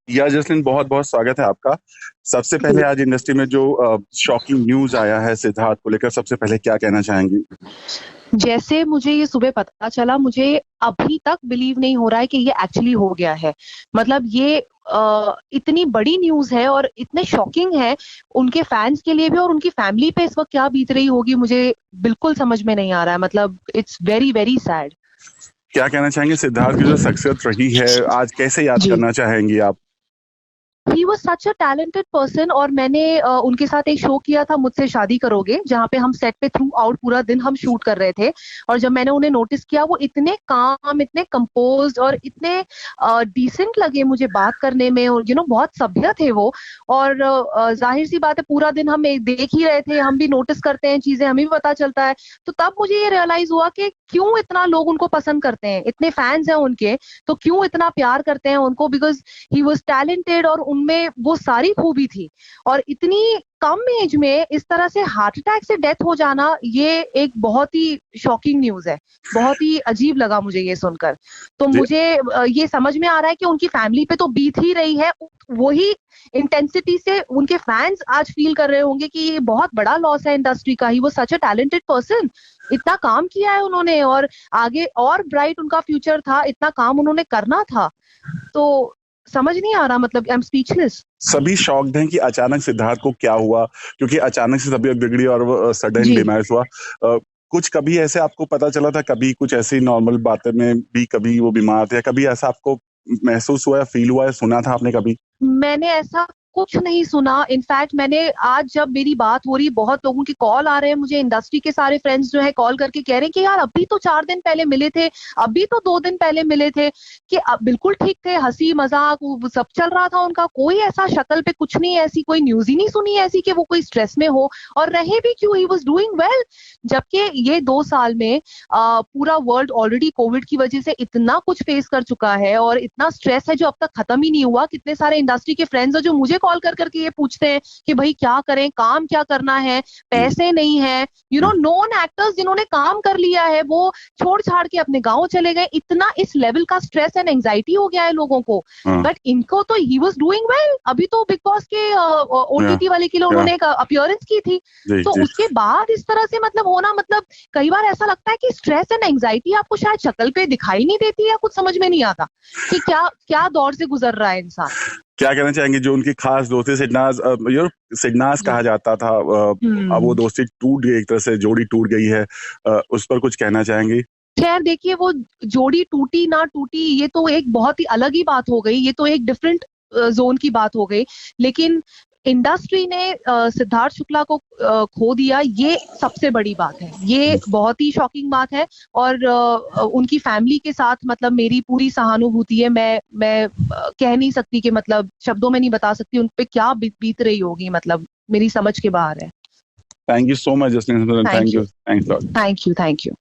या जसलीन, बहुत बहुत स्वागत है आपका। सबसे पहले आज इंडस्ट्री में जो शॉकिंग न्यूज आया है सिद्धार्थ को लेकर, सबसे पहले क्या कहना चाहेंगी? जैसे मुझे ये सुबह पता चला, मुझे अभी तक बिलीव नहीं हो रहा है कि ये एक्चुअली हो गया है। मतलब ये इतनी बड़ी न्यूज है और इतने शॉकिंग है उनके फैंस के लिए भी, और उनकी फैमिली पे इस वक्त क्या बीत रही होगी मुझे बिल्कुल समझ में नहीं आ रहा है। मतलब इट्स वेरी वेरी सैड। क्या कहना चाहेंगे सिद्धार्थ की जो शख्सियत रही है, आज कैसे याद जी, करना चाहेंगी आप? He was such a talented person. और मैंने उनके साथ एक शो किया था, मुझसे शादी करोगे, जहाँ पे हम सेट पे थ्रू आउट पूरा दिन हम शूट कर रहे थे। और जब मैंने उन्हें नोटिस किया, वो इतने काम, इतने कंपोज्ड और इतने डिसेंट लगे मुझे बात करने में, और बहुत सभ्य थे वो। और जाहिर सी बात है, पूरा दिन हम देख ही रहे थे, हम भी नोटिस करते हैं चीजें, हमें भी पता चलता है। तो तब मुझे ये रियलाइज हुआ कि क्यों इतना लोग उनको पसंद करते हैं, इतने फैंस हैं उनके, तो क्यों इतना प्यार करते हैं उनको। बिकॉज ही वॉज टैलेंटेड और उनमें वो सारी खूबी थी। और इतनी कम एज में इस तरह से हार्ट अटैक से डेथ हो जाना, ये एक बहुत ही शॉकिंग न्यूज है। बहुत ही अजीब लगा मुझे ये सुनकर। तो जी, मुझे ये समझ में आ रहा है कि उनकी फैमिली पे तो बीत ही रही है, वही इंटेंसिटी से उनके फैंस आज फील कर रहे होंगे कि ये बहुत बड़ा लॉस है इंडस्ट्री का। ही वो सच अ टैलेंटेड पर्सन, इतना काम किया है उन्होंने, और आगे और ब्राइट उनका फ्यूचर था, इतना काम उन्होंने करना था। तो समझ नहीं आ रहा, मतलब आई एम स्पीचलेस। सभी शॉक्ड हैं कि अचानक सिद्धार्थ को क्या हुआ, क्योंकि अचानक से तबीयत बिगड़ी और वो सडन जी, डिमाइस हुआ। कुछ कभी ऐसे आपको पता चला था, कभी कुछ ऐसी नॉर्मल बातें में भी कभी वो बीमार थे, कभी ऐसा आपको महसूस हुआ या फील हुआ या सुना था आपने कभी? मैंने ऐसा कुछ नहीं सुना। इनफैक्ट मैंने आज जब मेरी बात हो रही, बहुत लोगों के कॉल आ रहे हैं मुझे, इंडस्ट्री के सारे फ्रेंड्स जो है कॉल करके कह रहे हैं कि यार अभी तो 4 दिन पहले मिले थे, अभी तो 2 दिन पहले मिले थे, कि अब बिल्कुल ठीक थे, हंसी मजाक वो सब चल रहा था उनका, कोई ऐसा शक्ल पे कुछ नहीं, ऐसी कोई न्यूज ही नहीं सुनी ऐसी कि वो कोई स्ट्रेस में हो। और रहे भी क्यों, ही वॉज डूइंग वेल। जबकि ये 2 साल में पूरा वर्ल्ड ऑलरेडी कोविड की वजह से इतना कुछ फेस कर चुका है, और इतना स्ट्रेस है जो अब तक खत्म ही नहीं हुआ। कितने सारे इंडस्ट्री के फ्रेंड्स हैं जो मुझे कॉल कर करके ये पूछते हैं कि भाई क्या करें, काम क्या करना है, हम्म, पैसे नहीं है। नोन एक्टर्स जिन्होंने काम कर लिया है, वो छोड़ छाड़ के अपने गांव चले गए। इतना इस लेवल का स्ट्रेस एंड एंजाइटी हो गया है लोगों को। हाँ, बट इनको तो ही वॉज डूइंग वेल। अभी तो बिग बॉस के या, ओटीटी वाले के लिए या, उन्होंने एक अपीयरेंस की थी। जी तो जी। उसके बाद इस तरह से मतलब होना, मतलब कई बार ऐसा लगता है कि स्ट्रेस एंड एंजाइटी आपको शायद शक्ल पे दिखाई नहीं देती, या कुछ समझ में नहीं आता कि क्या क्या दौर से गुजर रहा है इंसान। क्या कहना चाहेंगे जो उनकी खास दोस्ती सिडनाज, सिडनाज जी। कहा जाता था, अब वो हम्म। दोस्ती टूट गई, एक तरह से जोड़ी टूट गई है, उस पर कुछ कहना चाहेंगी? खैर देखिए, वो जोड़ी टूटी ना टूटी ये तो एक बहुत ही अलग ही बात हो गई, ये तो एक डिफरेंट जोन की बात हो गई। लेकिन इंडस्ट्री ने सिद्धार्थ शुक्ला को खो दिया, ये सबसे बड़ी बात है, ये बहुत ही शॉकिंग बात है। और उनकी फैमिली के साथ मतलब मेरी पूरी सहानुभूति है। मैं कह नहीं सकती कि, मतलब शब्दों में नहीं बता सकती उन पे क्या बीत रही होगी, मतलब मेरी समझ के बाहर है। Thank you so much Jasleen, thank thank you, you, thanks lot. Thank you, thank you.